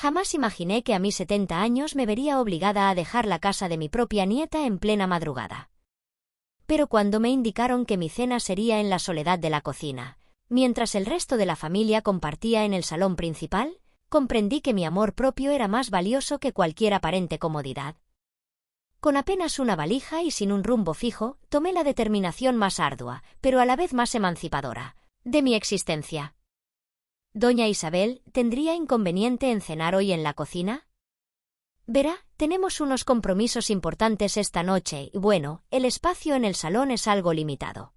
Jamás imaginé que a mis 70 años me vería obligada a dejar la casa de mi propia nieta en plena madrugada. Pero cuando me indicaron que mi cena sería en la soledad de la cocina, mientras el resto de la familia compartía en el salón principal, comprendí que mi amor propio era más valioso que cualquier aparente comodidad. Con apenas una valija y sin un rumbo fijo, tomé la determinación más ardua, pero a la vez más emancipadora, de mi existencia. Doña Isabel, ¿tendría inconveniente en cenar hoy en la cocina? Verá, tenemos unos compromisos importantes esta noche y bueno, el espacio en el salón es algo limitado.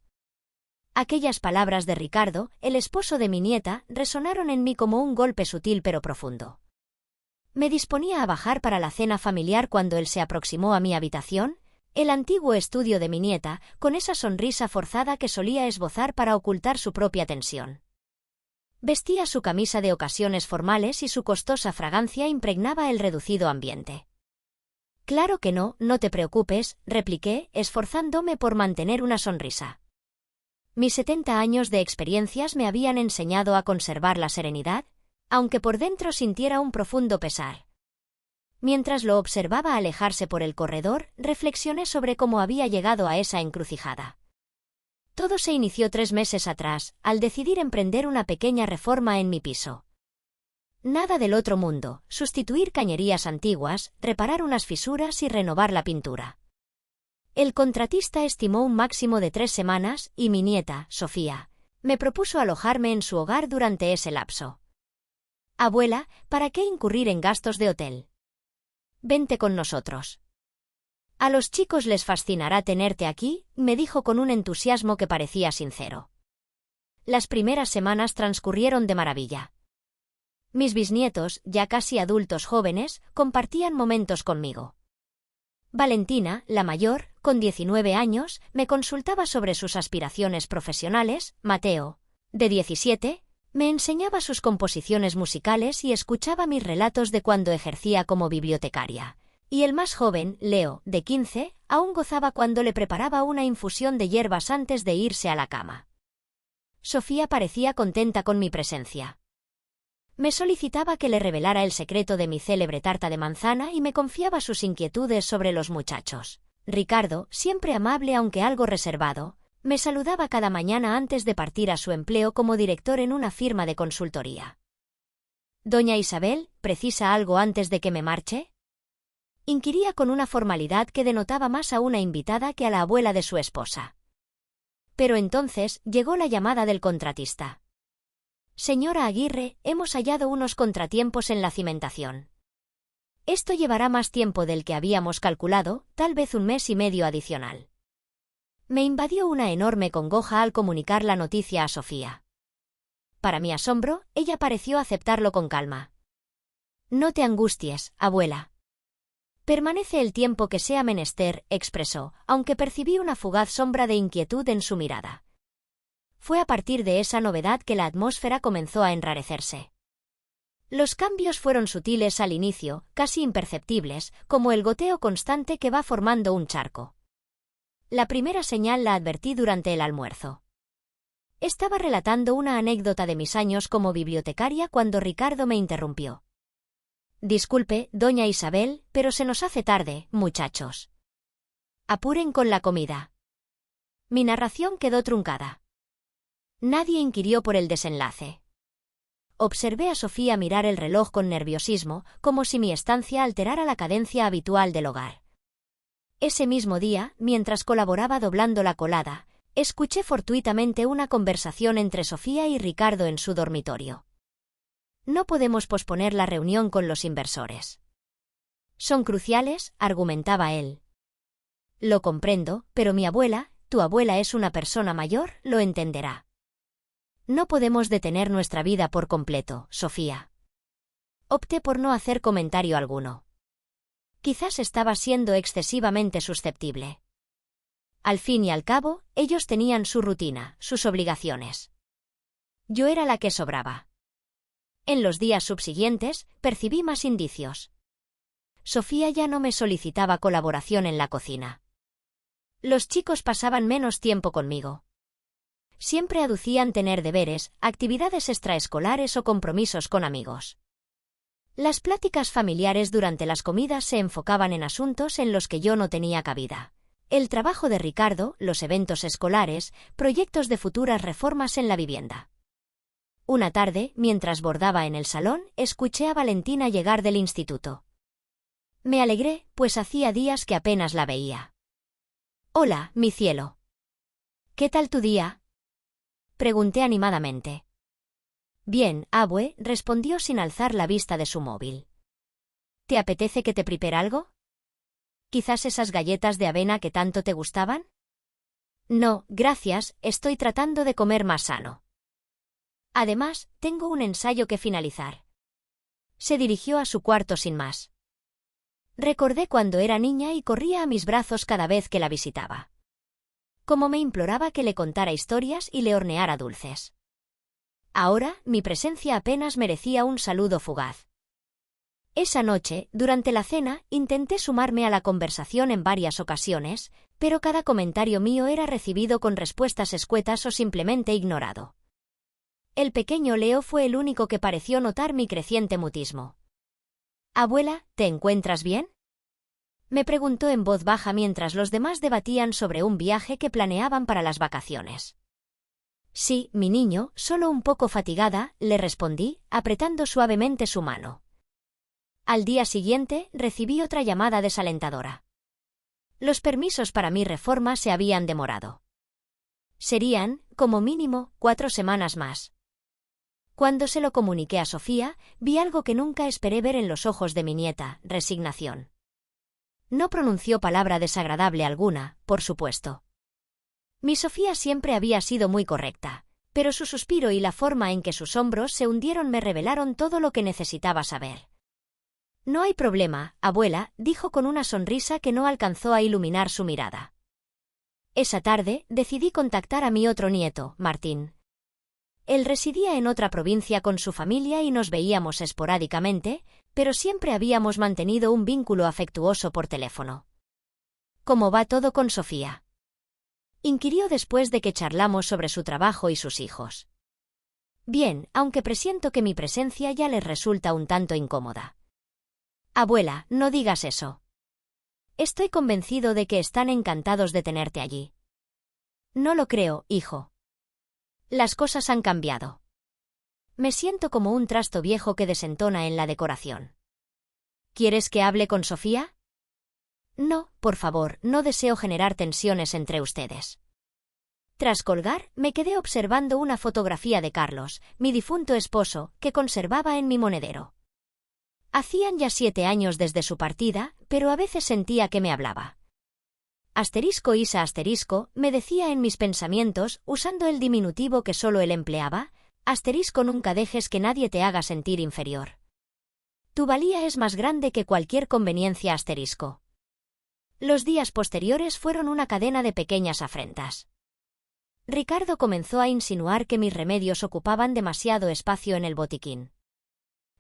Aquellas palabras de Ricardo, el esposo de mi nieta, resonaron en mí como un golpe sutil pero profundo. Me disponía a bajar para la cena familiar cuando él se aproximó a mi habitación, el antiguo estudio de mi nieta, con esa sonrisa forzada que solía esbozar para ocultar su propia tensión. Vestía su camisa de ocasiones formales y su costosa fragancia impregnaba el reducido ambiente. Claro que no, no te preocupes, repliqué, esforzándome por mantener una sonrisa. Mis 70 años de experiencias me habían enseñado a conservar la serenidad, aunque por dentro sintiera un profundo pesar. Mientras lo observaba alejarse por el corredor, reflexioné sobre cómo había llegado a esa encrucijada. Todo se inició 3 meses atrás, al decidir emprender una pequeña reforma en mi piso. Nada del otro mundo, sustituir cañerías antiguas, reparar unas fisuras y renovar la pintura. El contratista estimó un máximo de 3 semanas y mi nieta, Sofía, me propuso alojarme en su hogar durante ese lapso. Abuela, ¿para qué incurrir en gastos de hotel? Vente con nosotros. A los chicos les fascinará tenerte aquí, me dijo con un entusiasmo que parecía sincero. Las primeras semanas transcurrieron de maravilla. Mis bisnietos, ya casi adultos jóvenes, compartían momentos conmigo. Valentina, la mayor, con 19 años, me consultaba sobre sus aspiraciones profesionales. Mateo, de 17, me enseñaba sus composiciones musicales y escuchaba mis relatos de cuando ejercía como bibliotecaria. Y el más joven, Leo, de 15, aún gozaba cuando le preparaba una infusión de hierbas antes de irse a la cama. Sofía parecía contenta con mi presencia. Me solicitaba que le revelara el secreto de mi célebre tarta de manzana y me confiaba sus inquietudes sobre los muchachos. Ricardo, siempre amable aunque algo reservado, me saludaba cada mañana antes de partir a su empleo como director en una firma de consultoría. «Doña Isabel, ¿precisa algo antes de que me marche?», inquiría con una formalidad que denotaba más a una invitada que a la abuela de su esposa. Pero entonces llegó la llamada del contratista. «Señora Aguirre, hemos hallado unos contratiempos en la cimentación. Esto llevará más tiempo del que habíamos calculado, tal vez 1 mes y medio adicional». Me invadió una enorme congoja al comunicar la noticia a Sofía. Para mi asombro, ella pareció aceptarlo con calma. «No te angusties, abuela. Permanece el tiempo que sea menester», expresó, aunque percibí una fugaz sombra de inquietud en su mirada. Fue a partir de esa novedad que la atmósfera comenzó a enrarecerse. Los cambios fueron sutiles al inicio, casi imperceptibles, como el goteo constante que va formando un charco. La primera señal la advertí durante el almuerzo. Estaba relatando una anécdota de mis años como bibliotecaria cuando Ricardo me interrumpió. «Disculpe, doña Isabel, pero se nos hace tarde, muchachos. Apuren con la comida». Mi narración quedó truncada. Nadie inquirió por el desenlace. Observé a Sofía mirar el reloj con nerviosismo, como si mi estancia alterara la cadencia habitual del hogar. Ese mismo día, mientras colaboraba doblando la colada, escuché fortuitamente una conversación entre Sofía y Ricardo en su dormitorio. «No podemos posponer la reunión con los inversores. Son cruciales», argumentaba él. «Lo comprendo, pero mi abuela, tu abuela es una persona mayor, lo entenderá. No podemos detener nuestra vida por completo, Sofía». Opté por no hacer comentario alguno. Quizás estaba siendo excesivamente susceptible. Al fin y al cabo, ellos tenían su rutina, sus obligaciones. Yo era la que sobraba. En los días subsiguientes, percibí más indicios. Sofía ya no me solicitaba colaboración en la cocina. Los chicos pasaban menos tiempo conmigo. Siempre aducían tener deberes, actividades extraescolares o compromisos con amigos. Las pláticas familiares durante las comidas se enfocaban en asuntos en los que yo no tenía cabida. El trabajo de Ricardo, los eventos escolares, proyectos de futuras reformas en la vivienda. Una tarde, mientras bordaba en el salón, escuché a Valentina llegar del instituto. Me alegré, pues hacía días que apenas la veía. «Hola, mi cielo. ¿Qué tal tu día?», pregunté animadamente. «Bien, abue», respondió sin alzar la vista de su móvil. «¿Te apetece que te prepare algo? ¿Quizás esas galletas de avena que tanto te gustaban?» «No, gracias, estoy tratando de comer más sano. Además, tengo un ensayo que finalizar». Se dirigió a su cuarto sin más. Recordé cuando era niña y corría a mis brazos cada vez que la visitaba. Cómo me imploraba que le contara historias y le horneara dulces. Ahora, mi presencia apenas merecía un saludo fugaz. Esa noche, durante la cena, intenté sumarme a la conversación en varias ocasiones, pero cada comentario mío era recibido con respuestas escuetas o simplemente ignorado. El pequeño Leo fue el único que pareció notar mi creciente mutismo. «Abuela, ¿te encuentras bien?», me preguntó en voz baja mientras los demás debatían sobre un viaje que planeaban para las vacaciones. «Sí, mi niño, solo un poco fatigada», le respondí, apretando suavemente su mano. Al día siguiente, recibí otra llamada desalentadora. Los permisos para mi reforma se habían demorado. Serían, como mínimo, 4 semanas más. Cuando se lo comuniqué a Sofía, vi algo que nunca esperé ver en los ojos de mi nieta: resignación. No pronunció palabra desagradable alguna, por supuesto. Mi Sofía siempre había sido muy correcta, pero su suspiro y la forma en que sus hombros se hundieron me revelaron todo lo que necesitaba saber. «No hay problema, abuela», dijo con una sonrisa que no alcanzó a iluminar su mirada. Esa tarde, decidí contactar a mi otro nieto, Martín. Él residía en otra provincia con su familia y nos veíamos esporádicamente, pero siempre habíamos mantenido un vínculo afectuoso por teléfono. «¿Cómo va todo con Sofía?», inquirió después de que charlamos sobre su trabajo y sus hijos. «Bien, aunque presiento que mi presencia ya les resulta un tanto incómoda». «Abuela, no digas eso. Estoy convencido de que están encantados de tenerte allí». «No lo creo, hijo. Las cosas han cambiado. Me siento como un trasto viejo que desentona en la decoración». «¿Quieres que hable con Sofía?». «No, por favor, no deseo generar tensiones entre ustedes». Tras colgar, me quedé observando una fotografía de Carlos, mi difunto esposo, que conservaba en mi monedero. Hacían ya 7 años desde su partida, pero a veces sentía que me hablaba. «Asterisco Isa asterisco», me decía en mis pensamientos, usando el diminutivo que solo él empleaba, «asterisco nunca dejes que nadie te haga sentir inferior. Tu valía es más grande que cualquier conveniencia asterisco». Los días posteriores fueron una cadena de pequeñas afrentas. Ricardo comenzó a insinuar que mis remedios ocupaban demasiado espacio en el botiquín.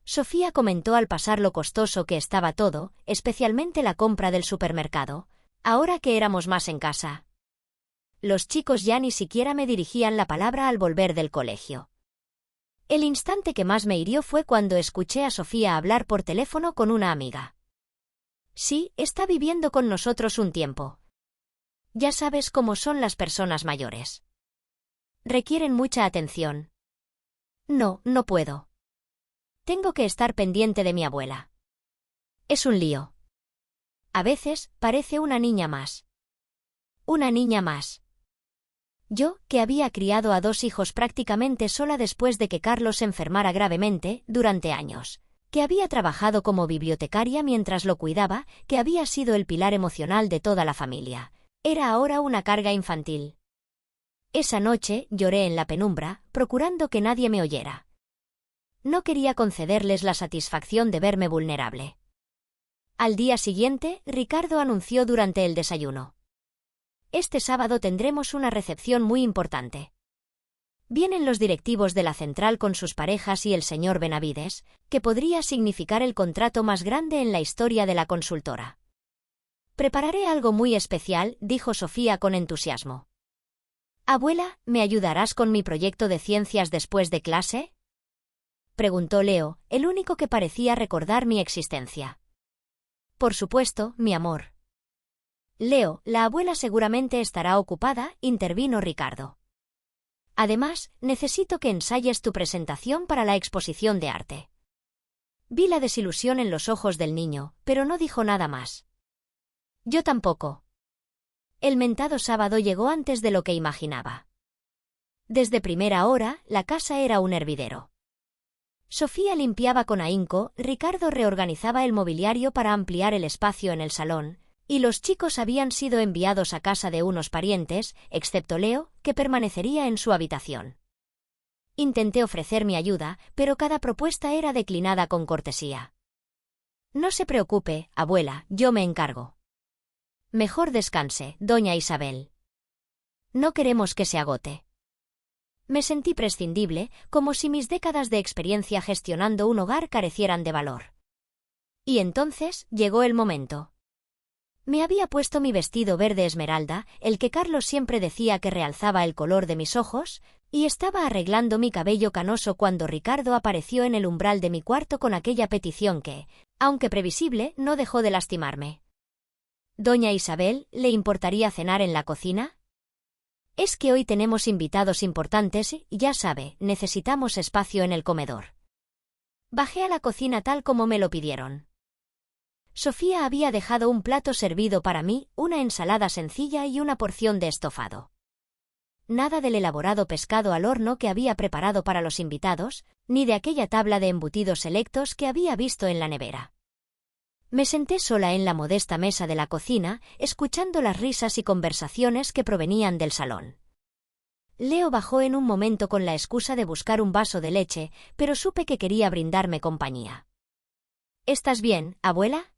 Sofía comentó al pasar lo costoso que estaba todo, especialmente la compra del supermercado, ahora que éramos más en casa. Los chicos ya ni siquiera me dirigían la palabra al volver del colegio. El instante que más me hirió fue cuando escuché a Sofía hablar por teléfono con una amiga. «Sí, está viviendo con nosotros un tiempo. Ya sabes cómo son las personas mayores. Requieren mucha atención». «No, no puedo. Tengo que estar pendiente de mi abuela. Es un lío. A veces, parece una niña más». «Una niña más». Yo, que había criado a 2 hijos prácticamente sola después de que Carlos se enfermara gravemente, durante años, que había trabajado como bibliotecaria mientras lo cuidaba, que había sido el pilar emocional de toda la familia, era ahora una carga infantil. Esa noche, lloré en la penumbra, procurando que nadie me oyera. No quería concederles la satisfacción de verme vulnerable. Al día siguiente, Ricardo anunció durante el desayuno: «Este sábado tendremos una recepción muy importante. Vienen los directivos de la central con sus parejas y el señor Benavides, que podría significar el contrato más grande en la historia de la consultora». «Prepararé algo muy especial», dijo Sofía con entusiasmo. «Abuela, ¿me ayudarás con mi proyecto de ciencias después de clase?». preguntó Leo, el único que parecía recordar mi existencia. Por supuesto, mi amor. Leo, la abuela seguramente estará ocupada, intervino Ricardo. Además, necesito que ensayes tu presentación para la exposición de arte. Vi la desilusión en los ojos del niño, pero no dijo nada más. Yo tampoco. El mentado sábado llegó antes de lo que imaginaba. Desde primera hora, la casa era un hervidero. Sofía limpiaba con ahínco, Ricardo reorganizaba el mobiliario para ampliar el espacio en el salón, y los chicos habían sido enviados a casa de unos parientes, excepto Leo, que permanecería en su habitación. Intenté ofrecer mi ayuda, pero cada propuesta era declinada con cortesía. No se preocupe, abuela, yo me encargo. Mejor descanse, doña Isabel. No queremos que se agote. Me sentí prescindible, como si mis décadas de experiencia gestionando un hogar carecieran de valor. Y entonces llegó el momento. Me había puesto mi vestido verde esmeralda, el que Carlos siempre decía que realzaba el color de mis ojos, y estaba arreglando mi cabello canoso cuando Ricardo apareció en el umbral de mi cuarto con aquella petición que, aunque previsible, no dejó de lastimarme. «Doña Isabel, ¿le importaría cenar en la cocina? Es que hoy tenemos invitados importantes y, ya sabe, necesitamos espacio en el comedor». Bajé a la cocina tal como me lo pidieron. Sofía había dejado un plato servido para mí, una ensalada sencilla y una porción de estofado. Nada del elaborado pescado al horno que había preparado para los invitados, ni de aquella tabla de embutidos selectos que había visto en la nevera. Me senté sola en la modesta mesa de la cocina, escuchando las risas y conversaciones que provenían del salón. Leo bajó en un momento con la excusa de buscar un vaso de leche, pero supe que quería brindarme compañía. «¿Estás bien, abuela?»,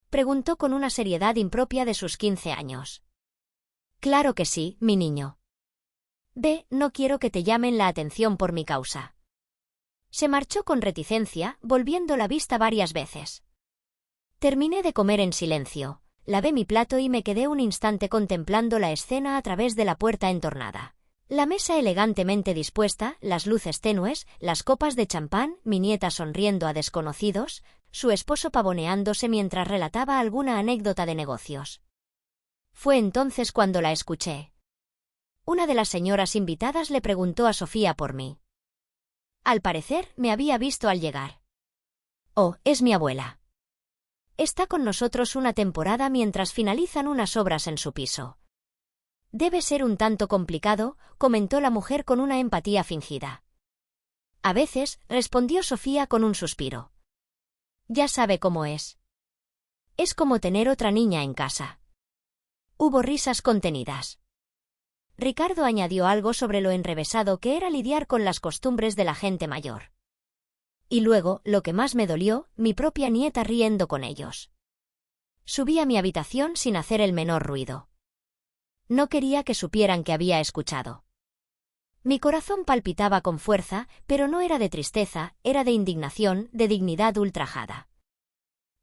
preguntó con una seriedad impropia de sus 15 años. «Claro que sí, mi niño. Ve, no quiero que te llamen la atención por mi causa». Se marchó con reticencia, volviendo la vista varias veces. Terminé de comer en silencio, lavé mi plato y me quedé un instante contemplando la escena a través de la puerta entornada. La mesa elegantemente dispuesta, las luces tenues, las copas de champán, mi nieta sonriendo a desconocidos, su esposo pavoneándose mientras relataba alguna anécdota de negocios. Fue entonces cuando la escuché. Una de las señoras invitadas le preguntó a Sofía por mí. Al parecer, me había visto al llegar. «Oh, es mi abuela. Está con nosotros una temporada mientras finalizan unas obras en su piso». «Debe ser un tanto complicado», comentó la mujer con una empatía fingida. «A veces», respondió Sofía con un suspiro. «Ya sabe cómo es. Es como tener otra niña en casa». Hubo risas contenidas. Ricardo añadió algo sobre lo enrevesado que era lidiar con las costumbres de la gente mayor. Y luego, lo que más me dolió, mi propia nieta riendo con ellos. Subí a mi habitación sin hacer el menor ruido. No quería que supieran que había escuchado. Mi corazón palpitaba con fuerza, pero no era de tristeza, era de indignación, de dignidad ultrajada.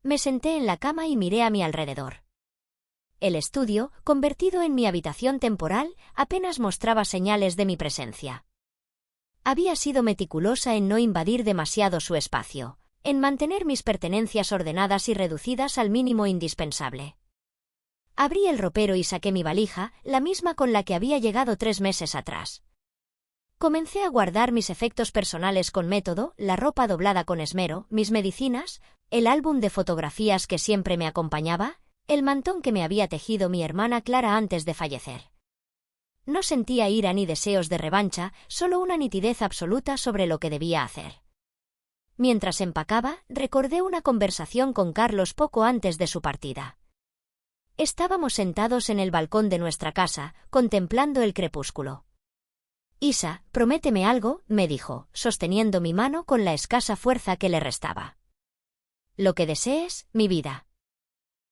Me senté en la cama y miré a mi alrededor. El estudio, convertido en mi habitación temporal, apenas mostraba señales de mi presencia. Había sido meticulosa en no invadir demasiado su espacio, en mantener mis pertenencias ordenadas y reducidas al mínimo indispensable. Abrí el ropero y saqué mi valija, la misma con la que había llegado 3 meses atrás. Comencé a guardar mis efectos personales con método, la ropa doblada con esmero, mis medicinas, el álbum de fotografías que siempre me acompañaba, el mantón que me había tejido mi hermana Clara antes de fallecer. No sentía ira ni deseos de revancha, solo una nitidez absoluta sobre lo que debía hacer. Mientras empacaba, recordé una conversación con Carlos poco antes de su partida. Estábamos sentados en el balcón de nuestra casa, contemplando el crepúsculo. «Isa, prométeme algo», me dijo, sosteniendo mi mano con la escasa fuerza que le restaba. «Lo que desees, mi vida.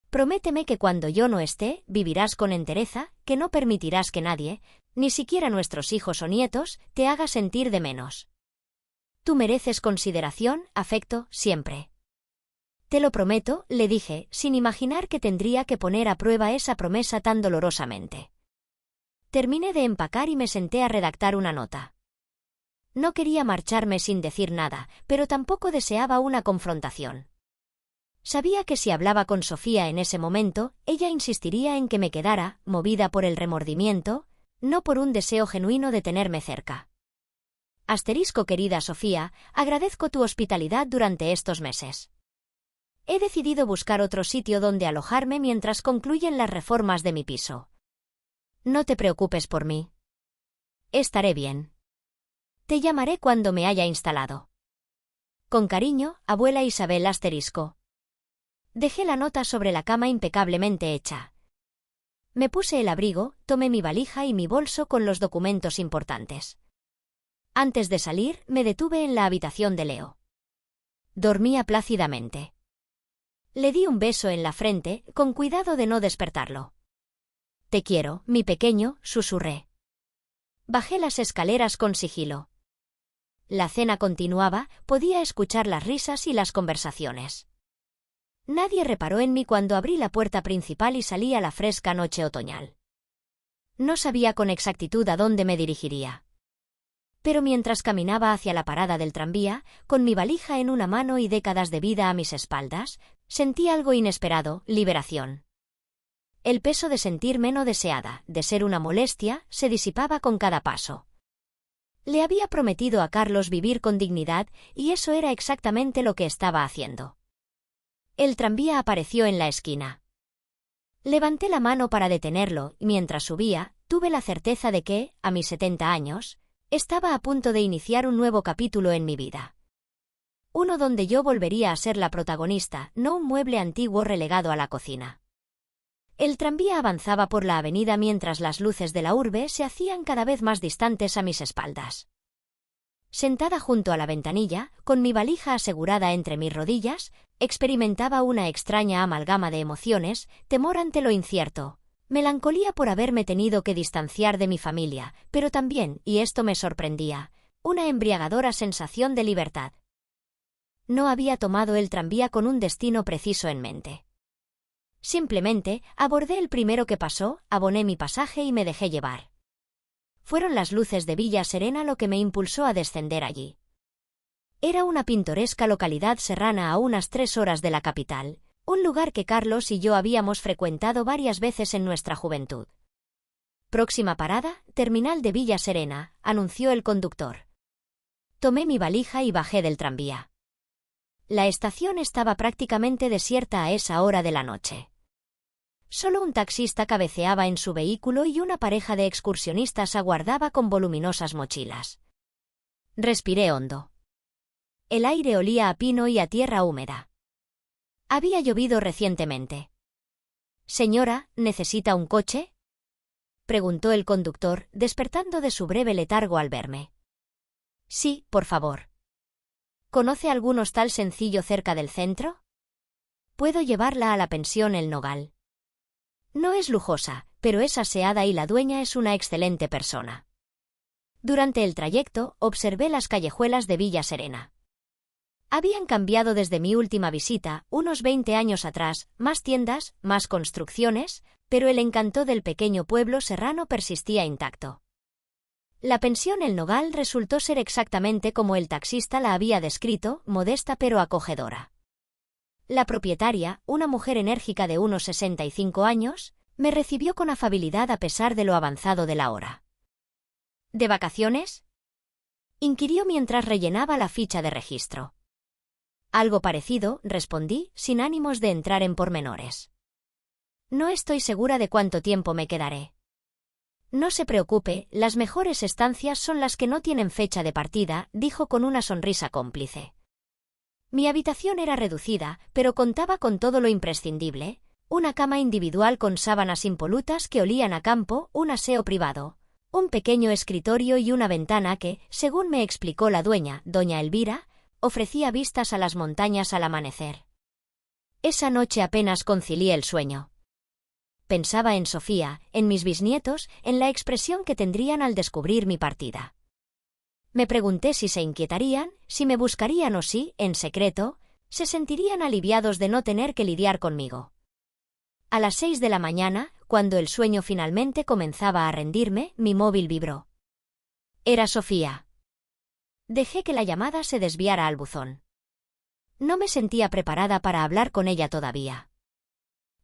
Prométeme que cuando yo no esté, vivirás con entereza, que no permitirás que nadie, ni siquiera nuestros hijos o nietos, te haga sentir de menos. Tú mereces consideración, afecto, siempre». «Te lo prometo», le dije, sin imaginar que tendría que poner a prueba esa promesa tan dolorosamente. Terminé de empacar y me senté a redactar una nota. No quería marcharme sin decir nada, pero tampoco deseaba una confrontación. Sabía que si hablaba con Sofía en ese momento, ella insistiría en que me quedara, movida por el remordimiento, no por un deseo genuino de tenerme cerca. Querida Sofía, agradezco tu hospitalidad durante estos meses. He decidido buscar otro sitio donde alojarme mientras concluyen las reformas de mi piso. No te preocupes por mí. Estaré bien. Te llamaré cuando me haya instalado. Con cariño, abuela Isabel **. Dejé la nota sobre la cama impecablemente hecha. Me puse el abrigo, tomé mi valija y mi bolso con los documentos importantes. Antes de salir, me detuve en la habitación de Leo. Dormía plácidamente. Le di un beso en la frente, con cuidado de no despertarlo. Te quiero, mi pequeño, susurré. Bajé las escaleras con sigilo. La cena continuaba, podía escuchar las risas y las conversaciones. Nadie reparó en mí cuando abrí la puerta principal y salí a la fresca noche otoñal. No sabía con exactitud a dónde me dirigiría. Pero mientras caminaba hacia la parada del tranvía, con mi valija en una mano y décadas de vida a mis espaldas, sentí algo inesperado, liberación. El peso de sentirme no deseada, de ser una molestia, se disipaba con cada paso. Le había prometido a Carlos vivir con dignidad, y eso era exactamente lo que estaba haciendo. El tranvía apareció en la esquina. Levanté la mano para detenerlo, y mientras subía, tuve la certeza de que, a mis 70 años, estaba a punto de iniciar un nuevo capítulo en mi vida. Uno donde yo volvería a ser la protagonista, no un mueble antiguo relegado a la cocina. El tranvía avanzaba por la avenida mientras las luces de la urbe se hacían cada vez más distantes a mis espaldas. Sentada junto a la ventanilla, con mi valija asegurada entre mis rodillas, experimentaba una extraña amalgama de emociones, temor ante lo incierto, melancolía por haberme tenido que distanciar de mi familia, pero también, y esto me sorprendía, una embriagadora sensación de libertad. No había tomado el tranvía con un destino preciso en mente. Simplemente, abordé el primero que pasó, aboné mi pasaje y me dejé llevar. Fueron las luces de Villa Serena lo que me impulsó a descender allí. Era una pintoresca localidad serrana a unas 3 horas de la capital, un lugar que Carlos y yo habíamos frecuentado varias veces en nuestra juventud. Próxima parada, terminal de Villa Serena, anunció el conductor. Tomé mi valija y bajé del tranvía. La estación estaba prácticamente desierta a esa hora de la noche. Solo un taxista cabeceaba en su vehículo y una pareja de excursionistas aguardaba con voluminosas mochilas. Respiré hondo. El aire olía a pino y a tierra húmeda. Había llovido recientemente. «Señora, ¿necesita un coche?», preguntó el conductor, despertando de su breve letargo al verme. «Sí, por favor». «¿Conoce algún hostal sencillo cerca del centro? Puedo llevarla a la pensión El Nogal. No es lujosa, pero es aseada y la dueña es una excelente persona». Durante el trayecto, observé las callejuelas de Villa Serena. Habían cambiado desde mi última visita, unos 20 años atrás, más tiendas, más construcciones, pero el encanto del pequeño pueblo serrano persistía intacto. La pensión El Nogal resultó ser exactamente como el taxista la había descrito, modesta pero acogedora. La propietaria, una mujer enérgica de unos 65 años, me recibió con afabilidad a pesar de lo avanzado de la hora. ¿De vacaciones?, inquirió mientras rellenaba la ficha de registro. Algo parecido, respondí, sin ánimos de entrar en pormenores. No estoy segura de cuánto tiempo me quedaré. No se preocupe, las mejores estancias son las que no tienen fecha de partida, dijo con una sonrisa cómplice. Mi habitación era reducida, pero contaba con todo lo imprescindible: una cama individual con sábanas impolutas que olían a campo, un aseo privado, un pequeño escritorio y una ventana que, según me explicó la dueña, doña Elvira, ofrecía vistas a las montañas al amanecer. Esa noche apenas concilié el sueño. Pensaba en Sofía, en mis bisnietos, en la expresión que tendrían al descubrir mi partida. Me pregunté si se inquietarían, si me buscarían o si, en secreto, se sentirían aliviados de no tener que lidiar conmigo. A las 6 de la mañana, cuando el sueño finalmente comenzaba a rendirme, mi móvil vibró. Era Sofía. Dejé que la llamada se desviara al buzón. No me sentía preparada para hablar con ella todavía.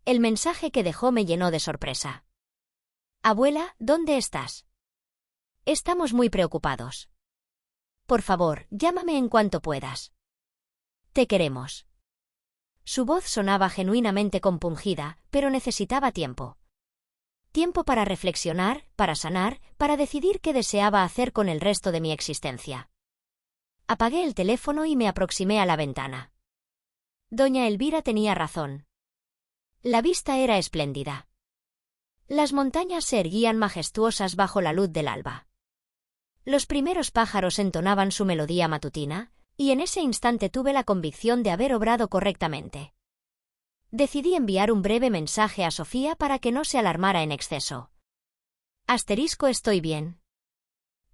El mensaje que dejó me llenó de sorpresa. Abuela, ¿dónde estás? Estamos muy preocupados. Por favor, llámame en cuanto puedas. Te queremos. Su voz sonaba genuinamente compungida, pero necesitaba tiempo. Tiempo para reflexionar, para sanar, para decidir qué deseaba hacer con el resto de mi existencia. Apagué el teléfono y me aproximé a la ventana. Doña Elvira tenía razón. La vista era espléndida. Las montañas se erguían majestuosas bajo la luz del alba. Los primeros pájaros entonaban su melodía matutina, y en ese instante tuve la convicción de haber obrado correctamente. Decidí enviar un breve mensaje a Sofía para que no se alarmara en exceso. Estoy bien.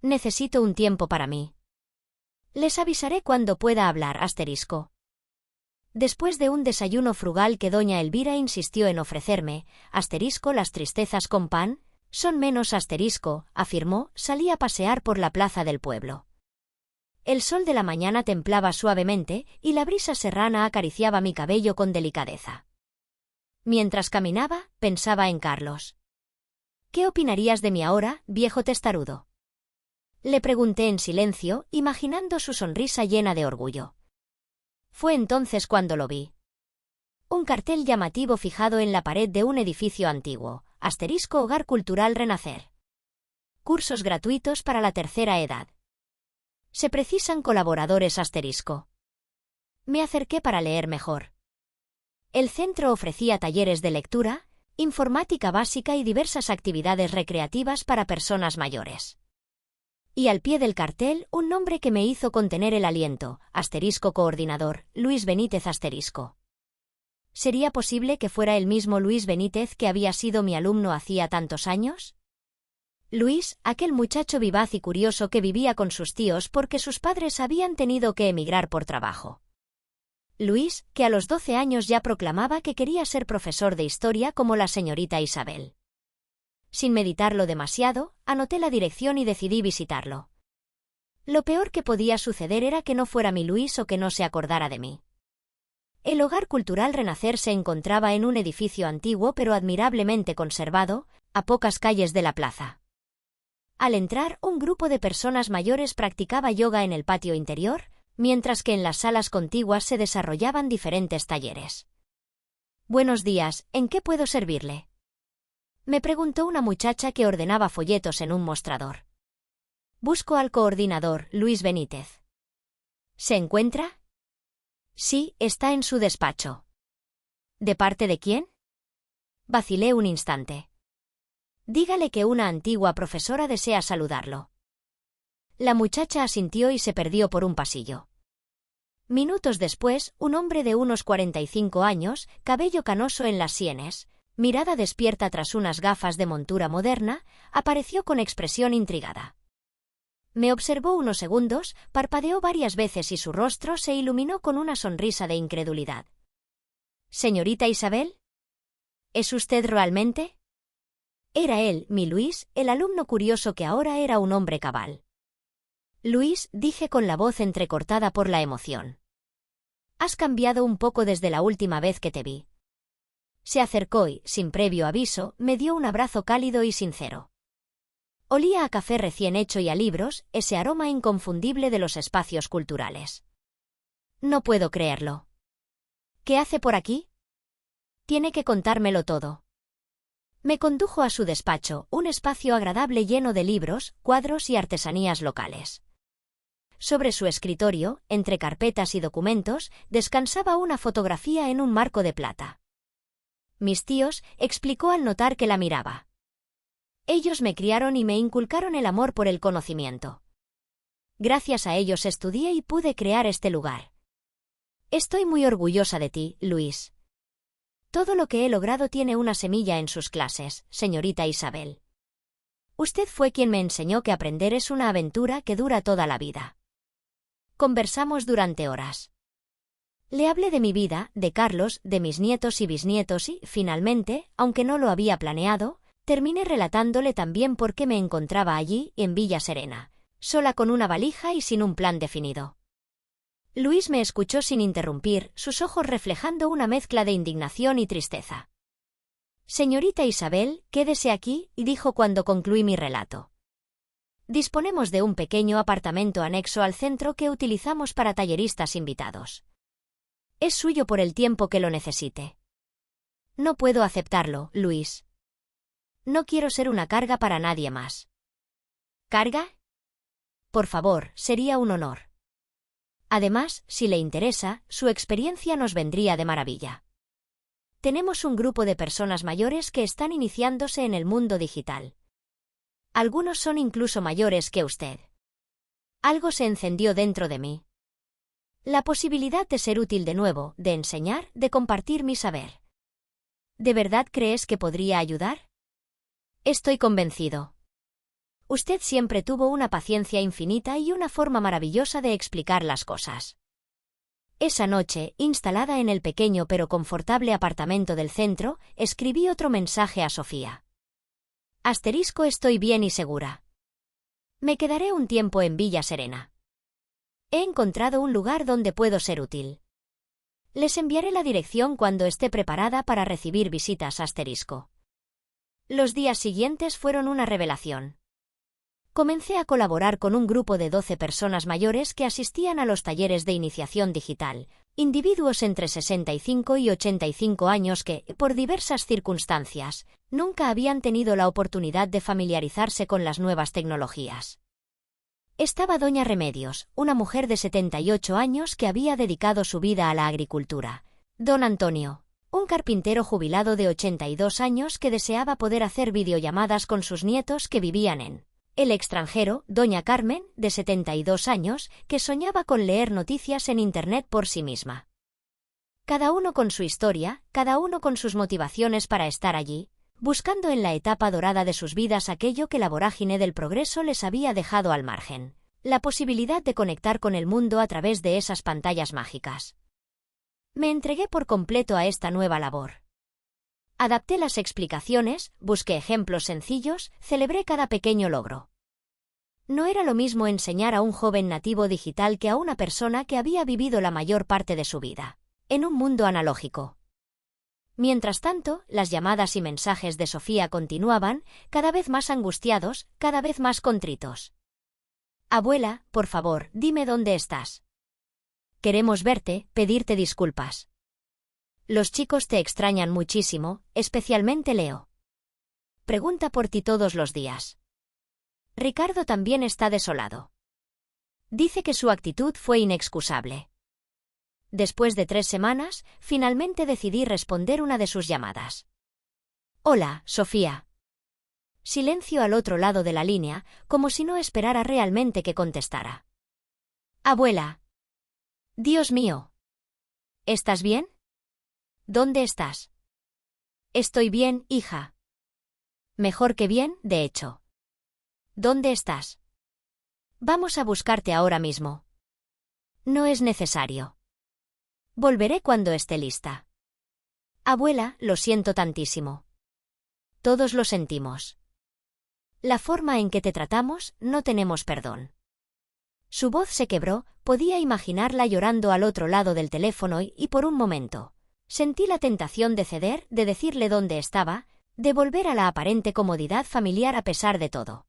Necesito un tiempo para mí. Les avisaré cuando pueda hablar. Después de un desayuno frugal que doña Elvira insistió en ofrecerme, las tristezas con pan son menos afirmó, salí a pasear por la plaza del pueblo. El sol de la mañana templaba suavemente y la brisa serrana acariciaba mi cabello con delicadeza. Mientras caminaba, pensaba en Carlos. ¿Qué opinarías de mí ahora, viejo testarudo? Le pregunté en silencio, imaginando su sonrisa llena de orgullo. Fue entonces cuando lo vi. Un cartel llamativo fijado en la pared de un edificio antiguo, Hogar Cultural Renacer. Cursos gratuitos para la tercera edad. Se precisan colaboradores Me acerqué para leer mejor. El centro ofrecía talleres de lectura, informática básica y diversas actividades recreativas para personas mayores. Y al pie del cartel, un nombre que me hizo contener el aliento, coordinador, Luis Benítez ¿Sería posible que fuera el mismo Luis Benítez que había sido mi alumno hacía tantos años? Luis, aquel muchacho vivaz y curioso que vivía con sus tíos porque sus padres habían tenido que emigrar por trabajo. Luis, que a los 12 años ya proclamaba que quería ser profesor de historia como la señorita Isabel. Sin meditarlo demasiado, anoté la dirección y decidí visitarlo. Lo peor que podía suceder era que no fuera mi Luis o que no se acordara de mí. El Hogar Cultural Renacer se encontraba en un edificio antiguo pero admirablemente conservado, a pocas calles de la plaza. Al entrar, un grupo de personas mayores practicaba yoga en el patio interior, mientras que en las salas contiguas se desarrollaban diferentes talleres. Buenos días, ¿en qué puedo servirle? Me preguntó una muchacha que ordenaba folletos en un mostrador. Busco al coordinador, Luis Benítez. ¿Se encuentra? Sí, está en su despacho. ¿De parte de quién? Vacilé un instante. Dígale que una antigua profesora desea saludarlo. La muchacha asintió y se perdió por un pasillo. Minutos después, un hombre de unos 45 años, cabello canoso en las sienes, mirada despierta tras unas gafas de montura moderna, apareció con expresión intrigada. Me observó unos segundos, parpadeó varias veces y su rostro se iluminó con una sonrisa de incredulidad. ¿Señorita Isabel? ¿Es usted realmente? Era él, mi Luis, el alumno curioso que ahora era un hombre cabal. Luis, dije con la voz entrecortada por la emoción. Has cambiado un poco desde la última vez que te vi. Se acercó y, sin previo aviso, me dio un abrazo cálido y sincero. Olía a café recién hecho y a libros, ese aroma inconfundible de los espacios culturales. No puedo creerlo. ¿Qué hace por aquí? Tiene que contármelo todo. Me condujo a su despacho, un espacio agradable lleno de libros, cuadros y artesanías locales. Sobre su escritorio, entre carpetas y documentos, descansaba una fotografía en un marco de plata. Mis tíos, explicó al notar que la miraba. Ellos me criaron y me inculcaron el amor por el conocimiento. Gracias a ellos estudié y pude crear este lugar. Estoy muy orgullosa de ti, Luis. Todo lo que he logrado tiene una semilla en sus clases, señorita Isabel. Usted fue quien me enseñó que aprender es una aventura que dura toda la vida. Conversamos durante horas. Le hablé de mi vida, de Carlos, de mis nietos y bisnietos y, finalmente, aunque no lo había planeado, terminé relatándole también por qué me encontraba allí, en Villa Serena, sola con una valija y sin un plan definido. Luis me escuchó sin interrumpir, sus ojos reflejando una mezcla de indignación y tristeza. «Señorita Isabel, quédese aquí», dijo cuando concluí mi relato. «Disponemos de un pequeño apartamento anexo al centro que utilizamos para talleristas invitados. Es suyo por el tiempo que lo necesite». «No puedo aceptarlo, Luis. No quiero ser una carga para nadie más». «¿Carga? Por favor, sería un honor. Además, si le interesa, su experiencia nos vendría de maravilla. Tenemos un grupo de personas mayores que están iniciándose en el mundo digital. Algunos son incluso mayores que usted». Algo se encendió dentro de mí. La posibilidad de ser útil de nuevo, de enseñar, de compartir mi saber. ¿De verdad crees que podría ayudar? Estoy convencido. Usted siempre tuvo una paciencia infinita y una forma maravillosa de explicar las cosas. Esa noche, instalada en el pequeño pero confortable apartamento del centro, escribí otro mensaje a Sofía. Estoy bien y segura. Me quedaré un tiempo en Villa Serena. He encontrado un lugar donde puedo ser útil. Les enviaré la dirección cuando esté preparada para recibir visitas. Los días siguientes fueron una revelación. Comencé a colaborar con un grupo de 12 personas mayores que asistían a los talleres de iniciación digital, individuos entre 65 y 85 años que, por diversas circunstancias, nunca habían tenido la oportunidad de familiarizarse con las nuevas tecnologías. Estaba doña Remedios, una mujer de 78 años que había dedicado su vida a la agricultura. Don Antonio, un carpintero jubilado de 82 años que deseaba poder hacer videollamadas con sus nietos que vivían en el extranjero, doña Carmen, de 72 años, que soñaba con leer noticias en Internet por sí misma. Cada uno con su historia, cada uno con sus motivaciones para estar allí, buscando en la etapa dorada de sus vidas aquello que la vorágine del progreso les había dejado al margen, la posibilidad de conectar con el mundo a través de esas pantallas mágicas. Me entregué por completo a esta nueva labor. Adapté las explicaciones, busqué ejemplos sencillos, celebré cada pequeño logro. No era lo mismo enseñar a un joven nativo digital que a una persona que había vivido la mayor parte de su vida en un mundo analógico. Mientras tanto, las llamadas y mensajes de Sofía continuaban, cada vez más angustiados, cada vez más contritos. «Abuela, por favor, dime dónde estás. Queremos verte, pedirte disculpas. Los chicos te extrañan muchísimo, especialmente Leo. Pregunta por ti todos los días. Ricardo también está desolado. Dice que su actitud fue inexcusable». Después de 3 semanas, finalmente decidí responder una de sus llamadas. «Hola, Sofía». Silencio al otro lado de la línea, como si no esperara realmente que contestara. «Abuela». «Dios mío. ¿Estás bien? ¿Dónde estás?» «Estoy bien, hija». «Mejor que bien, de hecho». «¿Dónde estás?» «Vamos a buscarte ahora mismo». «No es necesario. Volveré cuando esté lista». «Abuela, lo siento tantísimo». «Todos lo sentimos. La forma en que te tratamos, no tenemos perdón». Su voz se quebró, podía imaginarla llorando al otro lado del teléfono y por un momento, sentí la tentación de ceder, de decirle dónde estaba, de volver a la aparente comodidad familiar a pesar de todo.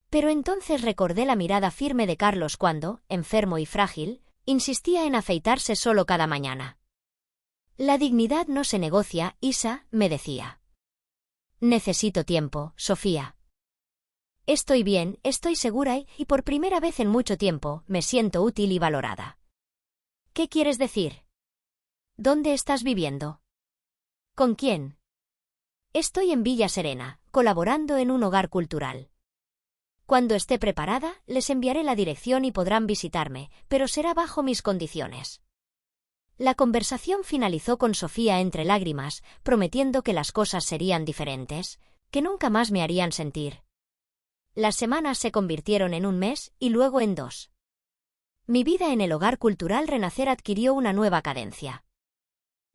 Pero entonces recordé la mirada firme de Carlos cuando, enfermo y frágil, insistía en afeitarse solo cada mañana. «La dignidad no se negocia, Isa», me decía. «Necesito tiempo, Sofía. Estoy bien, estoy segura y por primera vez en mucho tiempo, me siento útil y valorada». «¿Qué quieres decir? ¿Dónde estás viviendo? ¿Con quién?» «Estoy en Villa Serena, colaborando en un hogar cultural. Cuando esté preparada, les enviaré la dirección y podrán visitarme, pero será bajo mis condiciones». La conversación finalizó con Sofía entre lágrimas, prometiendo que las cosas serían diferentes, que nunca más me harían sentir. Las semanas se convirtieron en un mes y luego en 2. Mi vida en el hogar cultural Renacer adquirió una nueva cadencia.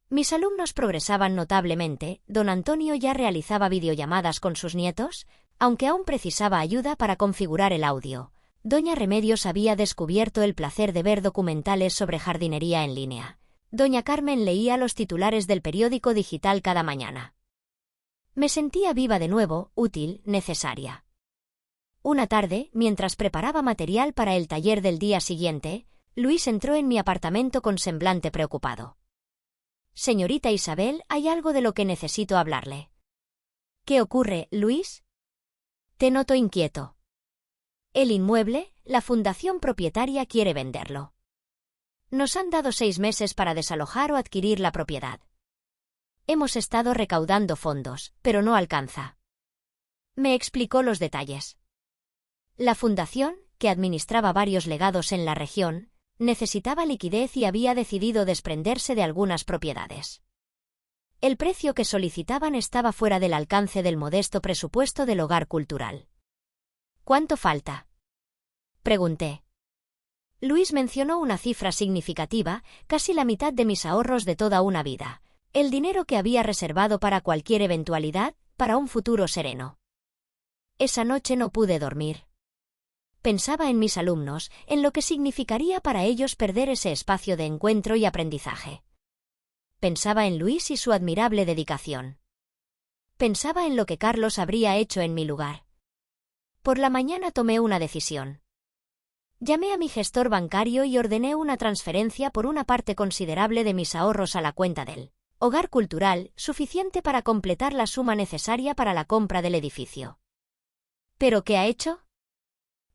Mis alumnos progresaban notablemente, don Antonio ya realizaba videollamadas con sus nietos, aunque aún precisaba ayuda para configurar el audio. Doña Remedios había descubierto el placer de ver documentales sobre jardinería en línea. Doña Carmen leía los titulares del periódico digital cada mañana. Me sentía viva de nuevo, útil, necesaria. Una tarde, mientras preparaba material para el taller del día siguiente, Luis entró en mi apartamento con semblante preocupado. «Señorita Isabel, hay algo de lo que necesito hablarle». «¿Qué ocurre, Luis?» «Te noto inquieto». «El inmueble, la fundación propietaria quiere venderlo. Nos han dado 6 meses para desalojar o adquirir la propiedad. Hemos estado recaudando fondos, pero no alcanza». Me explicó los detalles. La fundación, que administraba varios legados en la región, necesitaba liquidez y había decidido desprenderse de algunas propiedades. El precio que solicitaban estaba fuera del alcance del modesto presupuesto del hogar cultural. «¿Cuánto falta?», pregunté. Luis mencionó una cifra significativa, casi la mitad de mis ahorros de toda una vida, el dinero que había reservado para cualquier eventualidad, para un futuro sereno. Esa noche no pude dormir. Pensaba en mis alumnos, en lo que significaría para ellos perder ese espacio de encuentro y aprendizaje. Pensaba en Luis y su admirable dedicación. Pensaba en lo que Carlos habría hecho en mi lugar. Por la mañana tomé una decisión. Llamé a mi gestor bancario y ordené una transferencia por una parte considerable de mis ahorros a la cuenta del hogar cultural, suficiente para completar la suma necesaria para la compra del edificio. ¿Pero qué ha hecho?,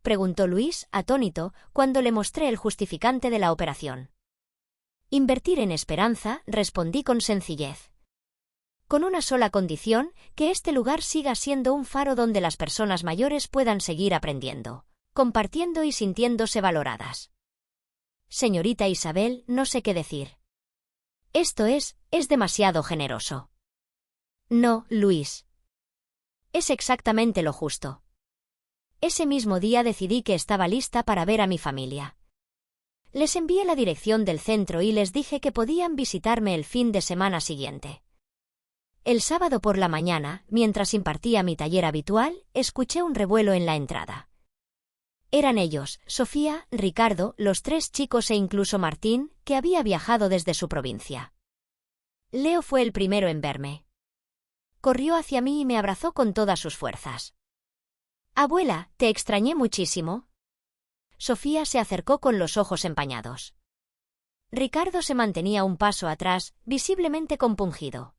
preguntó Luis, atónito, cuando le mostré el justificante de la operación. Invertir en esperanza, respondí con sencillez. Con una sola condición, que este lugar siga siendo un faro donde las personas mayores puedan seguir aprendiendo, compartiendo y sintiéndose valoradas. Señorita Isabel, no sé qué decir. Esto es demasiado generoso. No, Luis. Es exactamente lo justo. Ese mismo día decidí que estaba lista para ver a mi familia. Les envié la dirección del centro y les dije que podían visitarme el fin de semana siguiente. El sábado por la mañana, mientras impartía mi taller habitual, escuché un revuelo en la entrada. Eran ellos, Sofía, Ricardo, los 3 chicos e incluso Martín, que había viajado desde su provincia. Leo fue el primero en verme. Corrió hacia mí y me abrazó con todas sus fuerzas. «Abuela, te extrañé muchísimo». Sofía se acercó con los ojos empañados. Ricardo se mantenía un paso atrás, visiblemente compungido.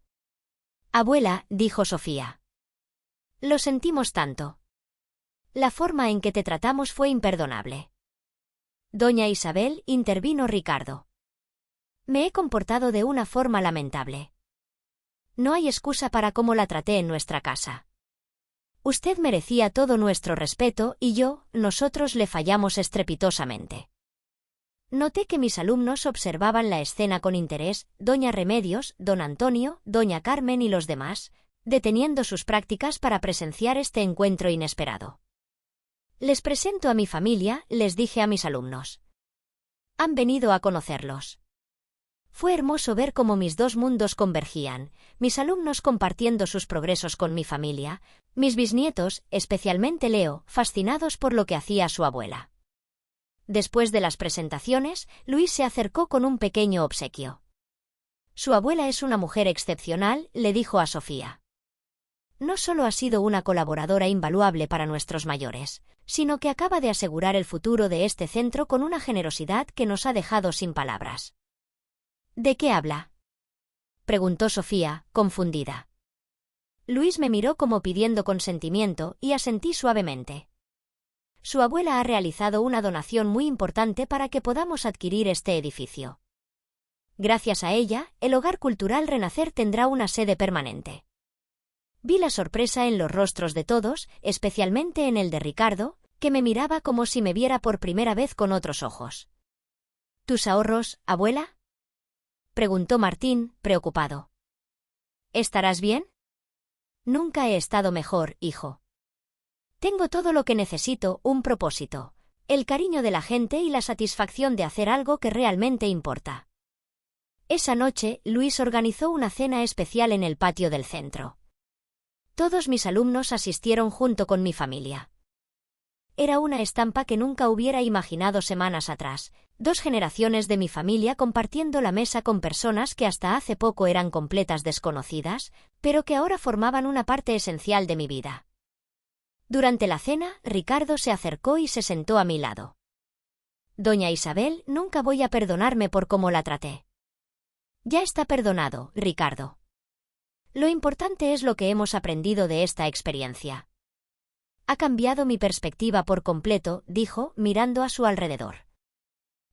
«Abuela», dijo Sofía. «Lo sentimos tanto. La forma en que te tratamos fue imperdonable». «Doña Isabel», intervino Ricardo. «Me he comportado de una forma lamentable. No hay excusa para cómo la traté en nuestra casa. Usted merecía todo nuestro respeto y nosotros le fallamos estrepitosamente». Noté que mis alumnos observaban la escena con interés, doña Remedios, don Antonio, doña Carmen y los demás, deteniendo sus prácticas para presenciar este encuentro inesperado. «Les presento a mi familia», les dije a mis alumnos. «Han venido a conocerlos». Fue hermoso ver cómo mis 2 mundos convergían, mis alumnos compartiendo sus progresos con mi familia, mis bisnietos, especialmente Leo, fascinados por lo que hacía su abuela. Después de las presentaciones, Luis se acercó con un pequeño obsequio. «Su abuela es una mujer excepcional», le dijo a Sofía. «No solo ha sido una colaboradora invaluable para nuestros mayores, sino que acaba de asegurar el futuro de este centro con una generosidad que nos ha dejado sin palabras». «¿De qué habla?», preguntó Sofía, confundida. Luis me miró como pidiendo consentimiento y asentí suavemente. «Su abuela ha realizado una donación muy importante para que podamos adquirir este edificio. Gracias a ella, el Hogar Cultural Renacer tendrá una sede permanente». Vi la sorpresa en los rostros de todos, especialmente en el de Ricardo, que me miraba como si me viera por primera vez con otros ojos. «¿Tus ahorros, abuela?», preguntó Martín, preocupado. «¿Estarás bien?». «Nunca he estado mejor, hijo. Tengo todo lo que necesito, un propósito, el cariño de la gente y la satisfacción de hacer algo que realmente importa». Esa noche, Luis organizó una cena especial en el patio del centro. Todos mis alumnos asistieron junto con mi familia. era una estampa que nunca hubiera imaginado semanas atrás. 2 generaciones de mi familia compartiendo la mesa con personas que hasta hace poco eran completas desconocidas, pero que ahora formaban una parte esencial de mi vida. Durante la cena, Ricardo se acercó y se sentó a mi lado. Doña Isabel, nunca voy a perdonarme por cómo la traté. Ya está perdonado, Ricardo. Lo importante es lo que hemos aprendido de esta experiencia. Ha cambiado mi perspectiva por completo, dijo, mirando a su alrededor.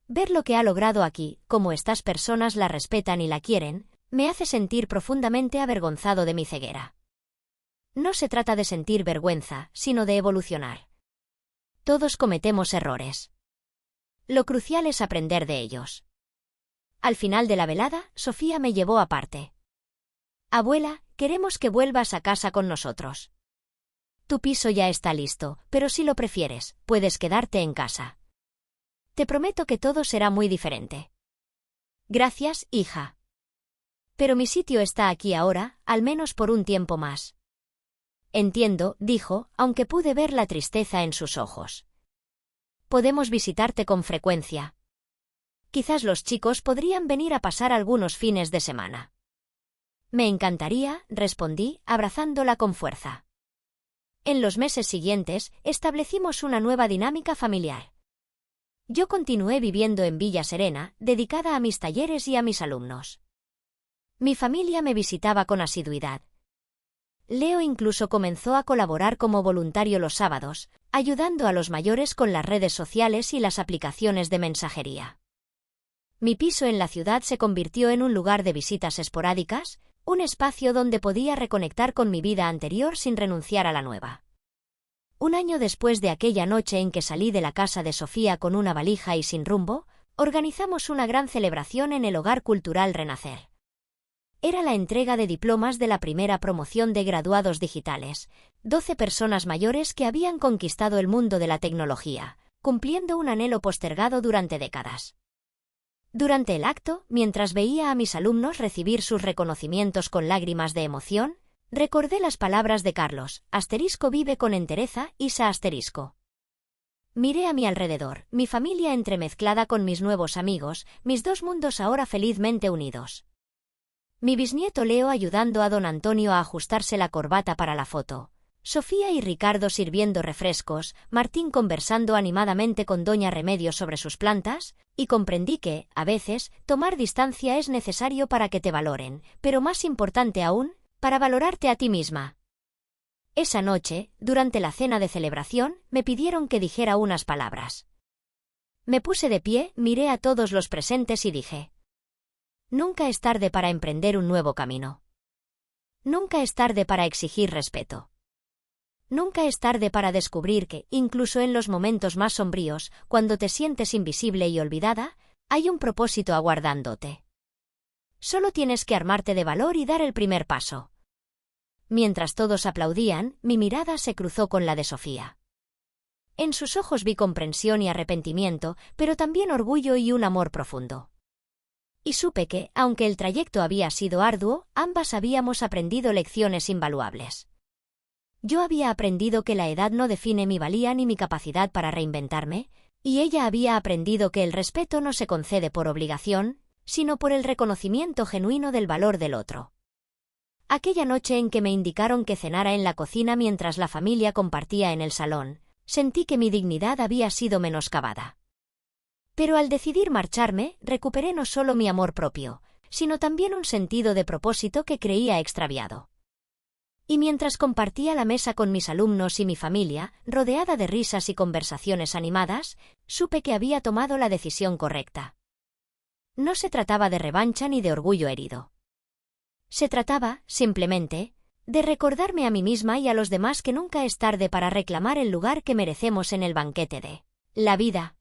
Ver lo que ha logrado aquí, cómo estas personas la respetan y la quieren, me hace sentir profundamente avergonzado de mi ceguera. No se trata de sentir vergüenza, sino de evolucionar. Todos cometemos errores. Lo crucial es aprender de ellos. Al final de la velada, Sofía me llevó aparte. Abuela, queremos que vuelvas a casa con nosotros. Tu piso ya está listo, pero si lo prefieres, puedes quedarte en casa. Te prometo que todo será muy diferente. Gracias, hija. Pero mi sitio está aquí ahora, al menos por un tiempo más. Entiendo, dijo, aunque pude ver la tristeza en sus ojos. Podemos visitarte con frecuencia. Quizás los chicos podrían venir a pasar algunos fines de semana. Me encantaría, respondí, abrazándola con fuerza. En los meses siguientes, establecimos una nueva dinámica familiar. Yo continué viviendo en Villa Serena, dedicada a mis talleres y a mis alumnos. Mi familia me visitaba con asiduidad. Leo incluso comenzó a colaborar como voluntario los sábados, ayudando a los mayores con las redes sociales y las aplicaciones de mensajería. Mi piso en la ciudad se convirtió en un lugar de visitas esporádicas, un espacio donde podía reconectar con mi vida anterior sin renunciar a la nueva. Un año después de aquella noche en que salí de la casa de Sofía con una valija y sin rumbo, organizamos una gran celebración en el Hogar Cultural Renacer. Era la entrega de diplomas de la primera promoción de graduados digitales, 12 personas mayores que habían conquistado el mundo de la tecnología, cumpliendo un anhelo postergado durante décadas. Durante el acto, mientras veía a mis alumnos recibir sus reconocimientos con lágrimas de emoción, recordé las palabras de Carlos, vive con entereza, Isa *. Miré a mi alrededor, mi familia entremezclada con mis nuevos amigos, mis 2 mundos ahora felizmente unidos. Mi bisnieto Leo ayudando a don Antonio a ajustarse la corbata para la foto. Sofía y Ricardo sirviendo refrescos, Martín conversando animadamente con doña Remedios sobre sus plantas, y comprendí que, a veces, tomar distancia es necesario para que te valoren, pero más importante aún, para valorarte a ti misma. Esa noche, durante la cena de celebración, me pidieron que dijera unas palabras. Me puse de pie, miré a todos los presentes y dije: nunca es tarde para emprender un nuevo camino. Nunca es tarde para exigir respeto. Nunca es tarde para descubrir que, incluso en los momentos más sombríos, cuando te sientes invisible y olvidada, hay un propósito aguardándote. Solo tienes que armarte de valor y dar el primer paso. Mientras todos aplaudían, mi mirada se cruzó con la de Sofía. En sus ojos vi comprensión y arrepentimiento, pero también orgullo y un amor profundo. Y supe que, aunque el trayecto había sido arduo, ambas habíamos aprendido lecciones invaluables. Yo había aprendido que la edad no define mi valía ni mi capacidad para reinventarme, y ella había aprendido que el respeto no se concede por obligación, sino por el reconocimiento genuino del valor del otro. Aquella noche en que me indicaron que cenara en la cocina mientras la familia compartía en el salón, sentí que mi dignidad había sido menoscabada. Pero al decidir marcharme, recuperé no solo mi amor propio, sino también un sentido de propósito que creía extraviado. Y mientras compartía la mesa con mis alumnos y mi familia, rodeada de risas y conversaciones animadas, supe que había tomado la decisión correcta. No se trataba de revancha ni de orgullo herido. Se trataba, simplemente, de recordarme a mí misma y a los demás que nunca es tarde para reclamar el lugar que merecemos en el banquete de la vida.